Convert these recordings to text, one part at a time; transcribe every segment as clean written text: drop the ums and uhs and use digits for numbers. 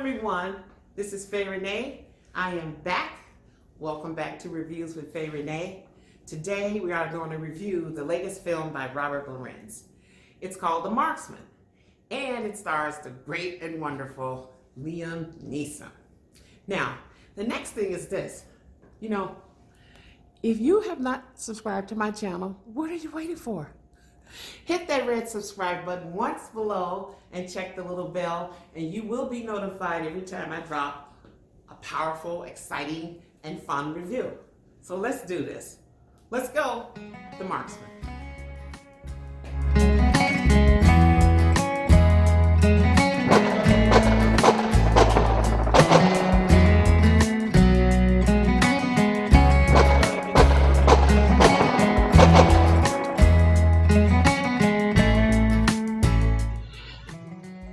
everyone, this is Faye Renee. I am back. Welcome back to Reviews with Faye Renee. Today we are going to review the latest film by Robert Lorenz. It's called The Marksman, and it stars the great and wonderful Liam Neeson. Now, the next thing is this. If you have not subscribed to my channel, what are you waiting for? Hit that red subscribe button once below and check the little bell, and you will be notified every time I drop a powerful, exciting, and fun review. So let's do this. Let's go. The Marksman.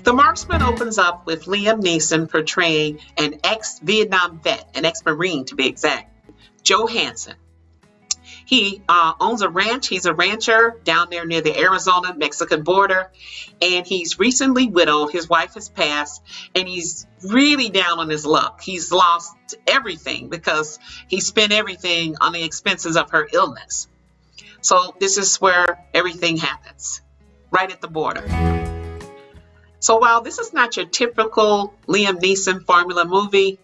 The Marksman opens up with Liam Neeson portraying an ex-Vietnam vet, an ex-Marine to be exact, Joe Hansen. He owns a ranch. He's a rancher down there near the Arizona-Mexican border, and he's recently widowed. His wife has passed, and he's really down on his luck. He's lost everything because he spent everything on the expenses of her illness. So this is where everything happens, right at the border. So while this is not your typical Liam Neeson formula movie,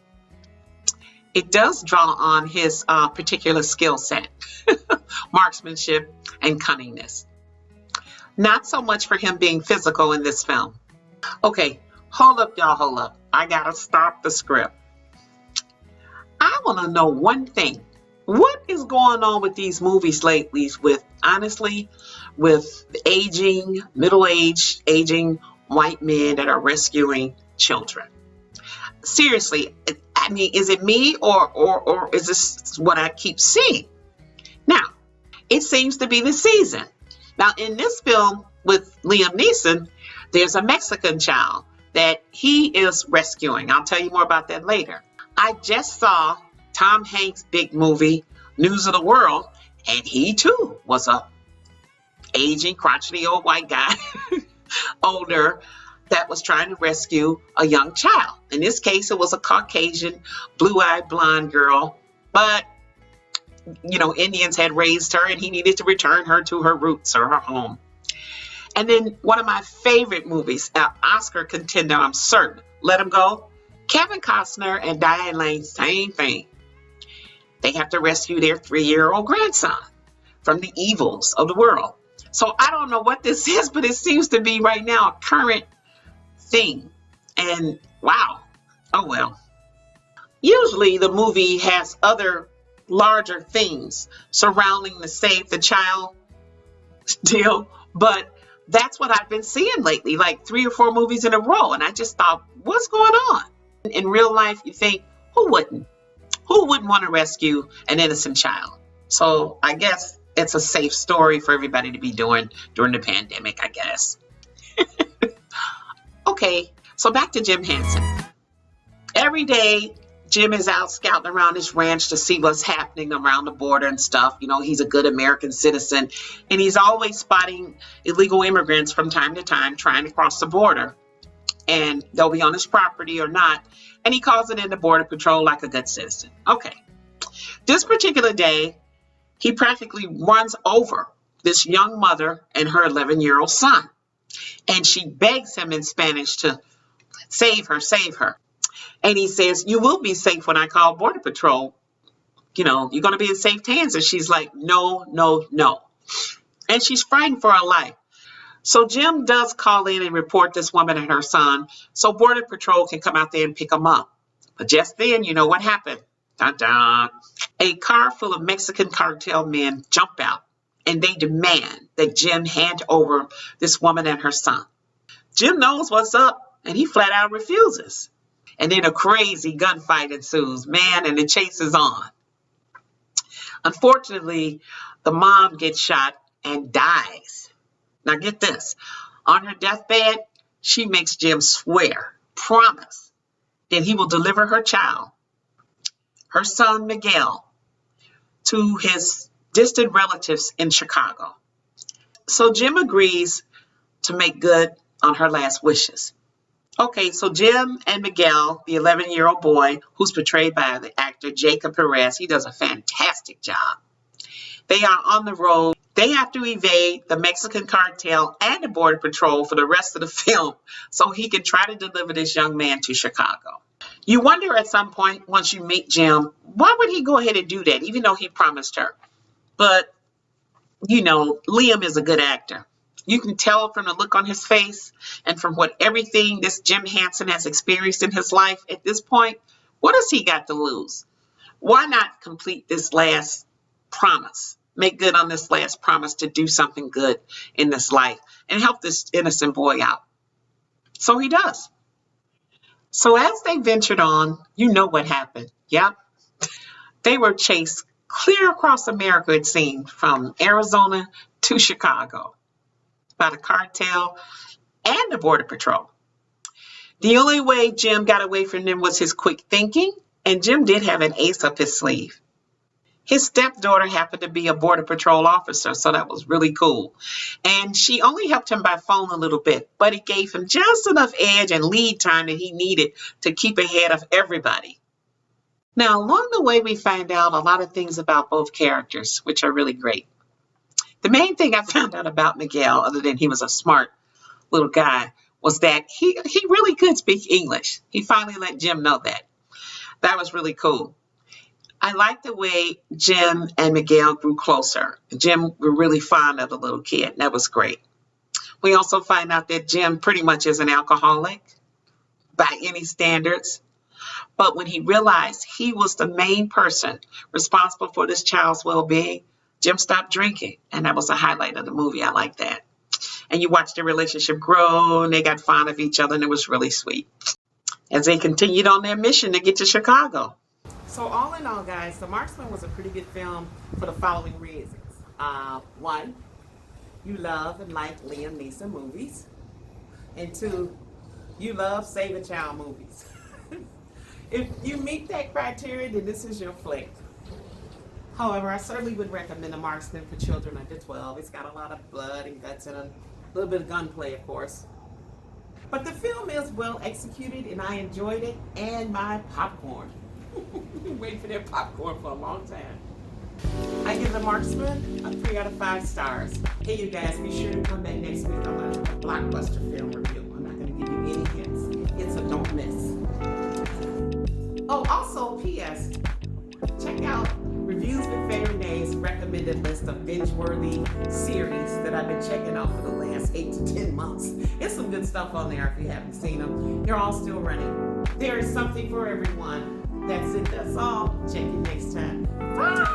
it does draw on his particular skill set, marksmanship and cunningness. Not so much for him being physical in this film. Okay, hold up, y'all, hold up. I gotta stop the script. I wanna know one thing. What is going on with these movies lately with aging, middle-aged, aging white men that are rescuing children? Seriously, I mean, is it me or is this what I keep seeing? Now, it seems to be the season. Now, in this film with Liam Neeson, there's a Mexican child that he is rescuing. I'll tell you more about that later. I just saw Tom Hanks' big movie, News of the World, and he too was a aging, crotchety old white guy, older, that was trying to rescue a young child. In this case, it was a Caucasian, blue-eyed blonde girl, but Indians had raised her and he needed to return her to her roots or her home. And then one of my favorite movies, Oscar contender, I'm certain, Let 'Em Go. Kevin Costner and Diane Lane, same thing. They have to rescue their 3-year-old grandson from the evils of the world. So I don't know what this is, but it seems to be right now a current thing. And wow, oh well. Usually the movie has other larger things surrounding the save the child deal, but that's what I've been seeing lately, like 3 or 4 movies in a row. And I just thought, what's going on? In real life, you think, who wouldn't want to rescue an innocent child? So I guess it's a safe story for everybody to be doing during the pandemic, I guess. Okay, so back to Jim Henson. Every day, Jim is out scouting around his ranch to see what's happening around the border and stuff. He's a good American citizen, and he's always spotting illegal immigrants from time to time trying to cross the border. And they'll be on his property or not, and he calls it in the Border Patrol like a good citizen. Okay, this particular day, he practically runs over this young mother and her 11-year-old son. And she begs him in Spanish to save her, save her. And he says, you will be safe when I call Border Patrol. You're going to be in safe hands. And she's like, no, no, no. And she's frightened for her life. So Jim does call in and report this woman and her son so Border Patrol can come out there and pick them up. But just then, you know what happened? Dun, dun. A car full of Mexican cartel men jump out, and they demand that Jim hand over this woman and her son. Jim knows what's up, and he flat out refuses. And then a crazy gunfight ensues, man, and the chase is on. Unfortunately, the mom gets shot and dies. Now get this, on her deathbed, she makes Jim promise, that he will deliver her child, her son Miguel, to his distant relatives in Chicago. So Jim agrees to make good on her last wishes. Okay, so Jim and Miguel, the 11-year-old boy who's portrayed by the actor Jacob Perez, he does a fantastic job. They are on the road. They have to evade the Mexican cartel and the Border Patrol for the rest of the film so he can try to deliver this young man to Chicago. You wonder at some point, once you meet Jim, why would he go ahead and do that, even though he promised her? But, Liam is a good actor. You can tell from the look on his face and from what everything this Jim Hansen has experienced in his life at this point, what has he got to lose? Why not complete this last promise? Make good on this last promise to do something good in this life and help this innocent boy out. So he does. So as they ventured on, you know what happened. Yep. They were chased clear across America, it seemed, from Arizona to Chicago by the cartel and the Border Patrol. The only way Jim got away from them was his quick thinking, and Jim did have an ace up his sleeve. His stepdaughter happened to be a Border Patrol officer, so that was really cool. And she only helped him by phone a little bit, but it gave him just enough edge and lead time that he needed to keep ahead of everybody. Now, along the way, we find out a lot of things about both characters, which are really great. The main thing I found out about Miguel, other than he was a smart little guy, was that he really could speak English. He finally let Jim know that. That was really cool. I like the way Jim and Miguel grew closer. Jim grew really fond of the little kid. That was great. We also find out that Jim pretty much is an alcoholic by any standards. But when he realized he was the main person responsible for this child's well-being, Jim stopped drinking. And that was a highlight of the movie. I like that. And you watched their relationship grow, and they got fond of each other, and it was really sweet as they continued on their mission to get to Chicago. So all in all, guys, The Marksman was a pretty good film for the following reasons. One, you love and like Liam Neeson movies. And two, you love Save a Child movies. If you meet that criteria, then this is your flick. However, I certainly would recommend The Marksman for children under 12. It's got a lot of blood and guts and a little bit of gunplay, of course. But the film is well executed, and I enjoyed it, and my popcorn. Been waiting for their popcorn for a long time. I give The Marksman a 3 out of 5 stars. Hey, you guys, be sure to come back next week. I'm going to have a blockbuster film review. I'm not going to give you any hints. It's a don't miss. Oh, also, P.S. Check out Reviews with Faye Renee's recommended list of binge-worthy series that I've been checking out for the last 8 to 10 months. It's some good stuff on there if you haven't seen them. They're all still running. There is something for everyone. That's it. That's all. Check you next time. Bye.